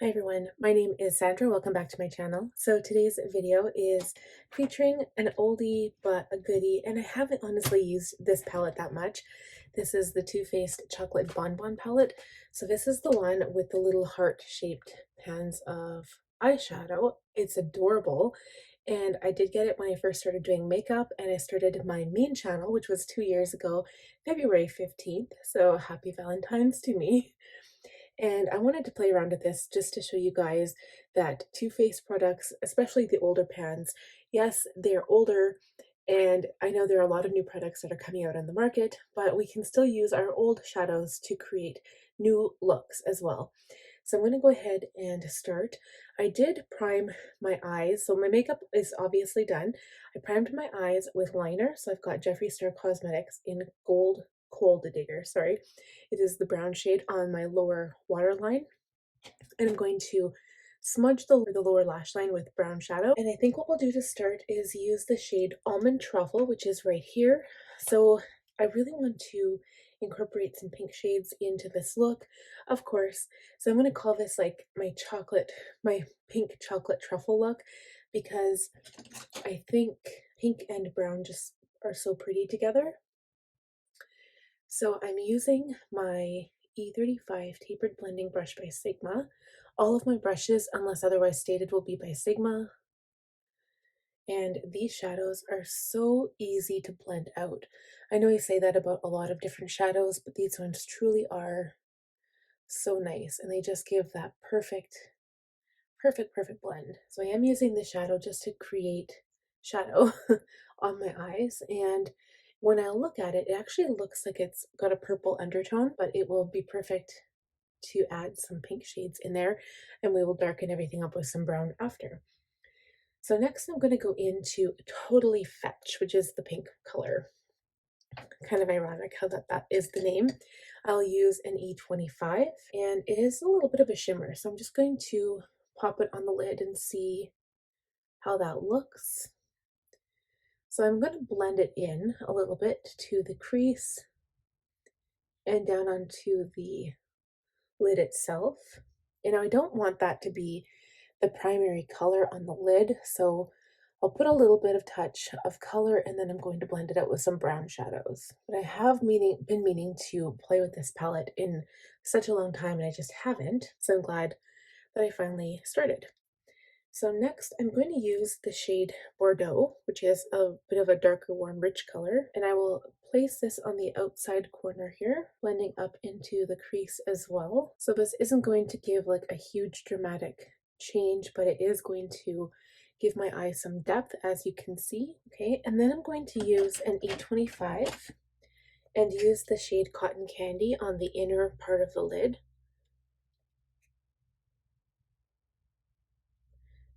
Hi everyone, my name is Sandra. Welcome back to my channel. So today's video is featuring an oldie but a goodie, and I haven't honestly used this palette that much. This is the Too Faced Chocolate Bonbon palette. So this is the one with the little heart-shaped pans of eyeshadow. It's adorable, and I did get it when I first started doing makeup, and I started my main channel, which was 2 years ago, February 15th. So happy Valentines to me. And I wanted to play around with this just to show you guys that Too Faced products, especially the older pans, yes, they're older, and I know there are a lot of new products that are coming out on the market, but we can still use our old shadows to create new looks as well. So I'm going to go ahead and start. I did prime my eyes, so my makeup is obviously done. I primed my eyes with liner, so I've got Jeffree Star Cosmetics in Gold Cold Digger, sorry. It is the brown shade on my lower waterline, and I'm going to smudge the lower lash line with brown shadow. And I think what we'll do to start is use the shade Almond Truffle, which is right here. So I really want to incorporate some pink shades into this look, of course. So I'm going to call this like my pink chocolate truffle look, because I think pink and brown just are so pretty together. So I'm using my E35 Tapered Blending Brush by Sigma. All of my brushes, unless otherwise stated, will be by Sigma. And these shadows are so easy to blend out. I know I say that about a lot of different shadows, but these ones truly are so nice. And they just give that perfect blend. So I am using the shadow just to create shadow on my eyes. And when I look at it, it actually looks like it's got a purple undertone, but it will be perfect to add some pink shades in there, and we will darken everything up with some brown after. So next I'm going to go into Totally Fetch, which is the pink color. Kind of ironic how that is the name. I'll use an E25, and it is a little bit of a shimmer, so I'm just going to pop it on the lid and see how that looks. So I'm going to blend it in a little bit to the crease and down onto the lid itself. And I don't want that to be the primary color on the lid, so I'll put a little bit of touch of color, and then I'm going to blend it out with some brown shadows. But I have been meaning to play with this palette in such a long time, and I just haven't, so I'm glad that I finally started. So next I'm going to use the shade Bordeaux, which is a bit of a darker, warm, rich color, and I will place this on the outside corner here, blending up into the crease as well. So this isn't going to give like a huge dramatic change, but it is going to give my eye some depth, as you can see. Okay, and then I'm going to use an E25 and use the shade Cotton Candy on the inner part of the lid.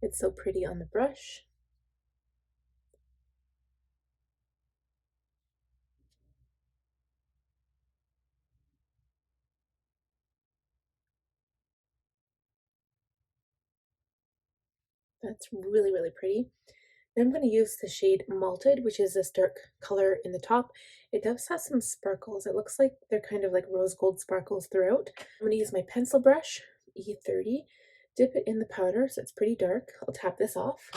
It's so pretty on the brush. That's really, really pretty. Then I'm going to use the shade Malted, which is this dark color in the top. It does have some sparkles. It looks like they're kind of like rose gold sparkles throughout. I'm going to use my pencil brush, E30, dip it in the powder so it's pretty dark. I'll tap this off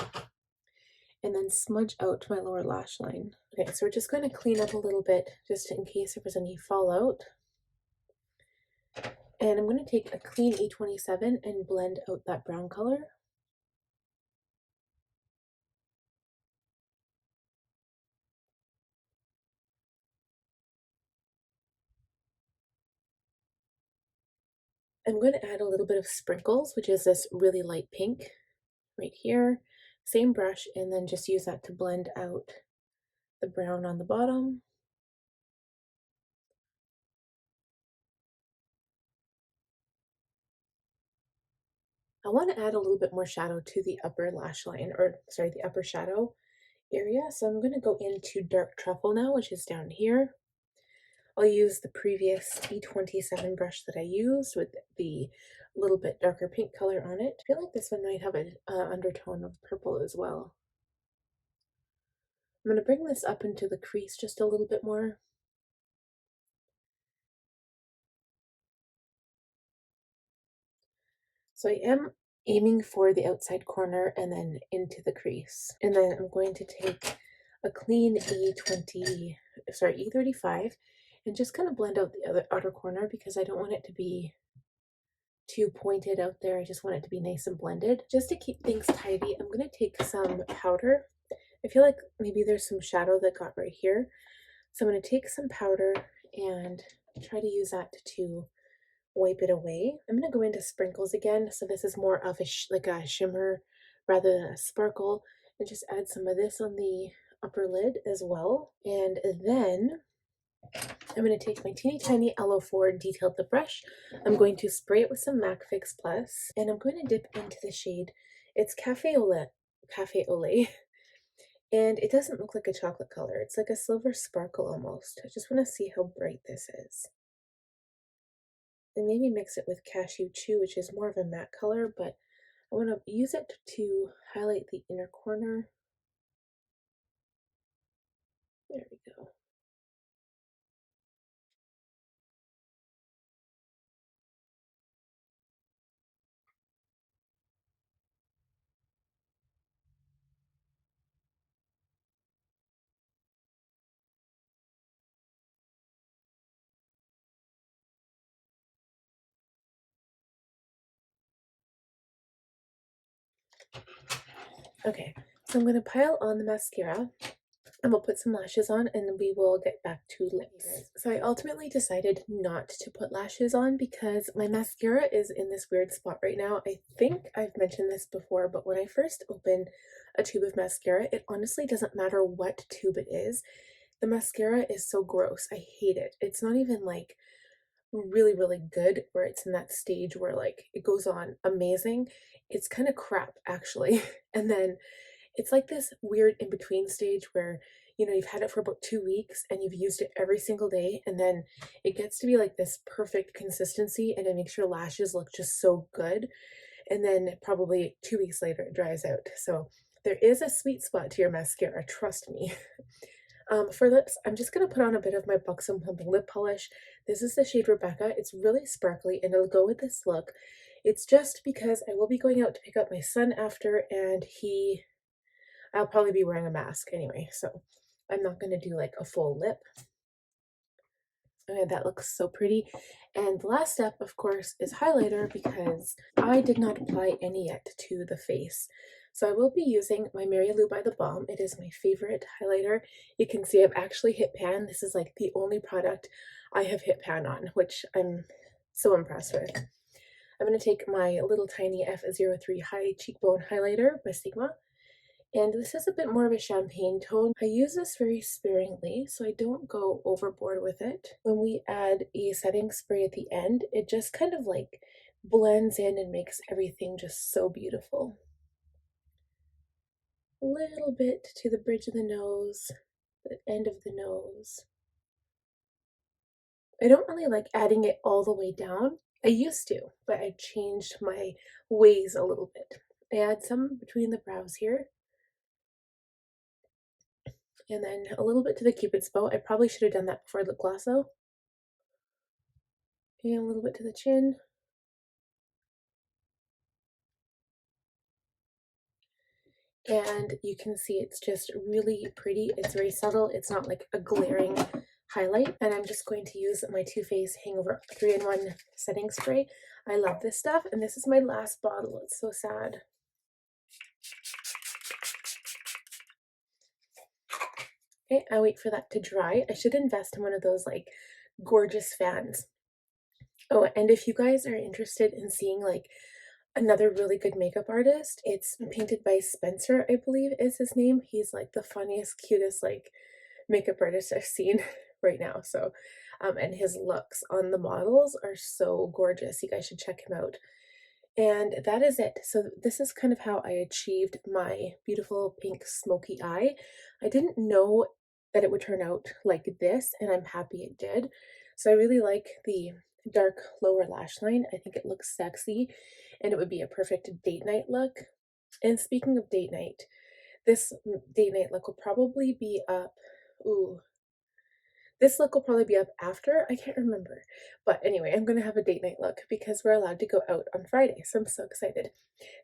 and then smudge out my lower lash line. Okay, so we're just going to clean up a little bit just in case there was any fallout. And I'm going to take a clean E27 and blend out that brown color. I'm going to add a little bit of sprinkles, which is this really light pink right here. Same brush, and then just use that to blend out the brown on the bottom. I want to add a little bit more shadow to the upper lash line, or sorry, the upper shadow area. So I'm going to go into Dark Truffle now, which is down here. I'll use the previous E27 brush that I used with the little bit darker pink color on it. I feel like this one might have an undertone of purple as well. I'm going to bring this up into the crease just a little bit more. So I am aiming for the outside corner and then into the crease. And then I'm going to take a clean E35 and just kind of blend out the other outer corner because I don't want it to be too pointed out there. I just want it to be nice and blended. Just to keep things tidy, I'm going to take some powder. I feel like maybe there's some shadow that got right here. So I'm going to take some powder and try to use that to wipe it away. I'm going to go into sprinkles again. So this is more of a like a shimmer rather than a sparkle, and just add some of this on the upper lid as well. And then I'm going to take my teeny tiny LO4 detailed lip brush. I'm going to spray it with some MAC Fix Plus, and I'm going to dip into the shade. It's Cafe Ole, and it doesn't look like a chocolate color. It's like a silver sparkle almost. I just want to see how bright this is. And maybe mix it with Cashew Chew, which is more of a matte color, but I want to use it to highlight the inner corner. There we go. Okay, so I'm going to pile on the mascara, and we'll put some lashes on, and we will get back to lips. So I ultimately decided not to put lashes on because my mascara is in this weird spot right now. I think I've mentioned this before, but when I first open a tube of mascara, it honestly doesn't matter what tube it is. The mascara is so gross. I hate it. It's not even like really, really good where it's in that stage where like it goes on amazing. It's kind of crap actually. And then it's like this weird in between stage where, you know, you've had it for about 2 weeks and you've used it every single day, and then it gets to be like this perfect consistency and it makes your lashes look just so good. And then probably 2 weeks later it dries out. So there is a sweet spot to your mascara, trust me. For lips, I'm just going to put on a bit of my Buxom Plumping lip polish. This is the shade Rebecca. It's really sparkly and it'll go with this look. It's just because I will be going out to pick up my son after, and I'll probably be wearing a mask anyway, so I'm not going to do like a full lip. And that looks so pretty. And the last step, of course, is highlighter because I did not apply any yet to the face. So I will be using my Mary Lou by the Balm. It is my favorite highlighter. You can see I've actually hit pan. This is like the only product I have hit pan on, which I'm so impressed with. I'm going to take my little tiny F03 High Cheekbone Highlighter by Sigma. And this is a bit more of a champagne tone. I use this very sparingly so I don't go overboard with it. When we add a setting spray at the end, it just kind of like blends in and makes everything just so beautiful. A little bit to the bridge of the nose, the end of the nose. I don't really like adding it all the way down. I used to, but I changed my ways a little bit. I add some between the brows here, and then a little bit to the Cupid's bow. I probably should have done that before lip gloss though. And a little bit to the chin. And you can see it's just really pretty. It's very subtle. It's not like a glaring highlight. And I'm just going to use my Too Faced Hangover 3-in-1 setting spray. I love this stuff, and this is my last bottle. It's so sad. Okay, I wait for that to dry. I should invest in one of those like gorgeous fans. Oh, and if you guys are interested in seeing like another really good makeup artist, it's painted by Spencer, I believe is his name. He's like the funniest, cutest like makeup artist I've seen right now. So, and his looks on the models are so gorgeous. You guys should check him out. And that is it. So this is kind of how I achieved my beautiful pink smoky eye. I didn't know that it would turn out like this, and I'm happy it did. So I really like the dark lower lash line. I think it looks sexy, and it would be a perfect date night look. And speaking of date night, this date night look will probably be up, ooh, This look will probably be up after, I can't remember. But anyway, I'm gonna have a date night look because we're allowed to go out on Friday, so I'm so excited.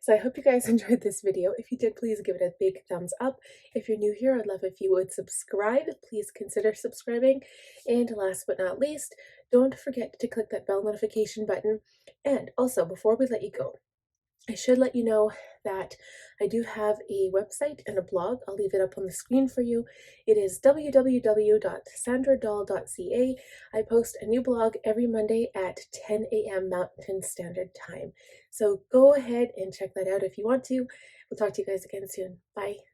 So I hope you guys enjoyed this video. If you did, please give it a big thumbs up. If you're new here, I'd love if you would subscribe. Please consider subscribing. And last but not least, don't forget to click that bell notification button. And also, before we let you go, I should let you know that I do have a website and a blog. I'll leave it up on the screen for you. It is www.sandradahl.ca. I post a new blog every Monday at 10 a.m. Mountain Standard Time. So go ahead and check that out if you want to. We'll talk to you guys again soon. Bye.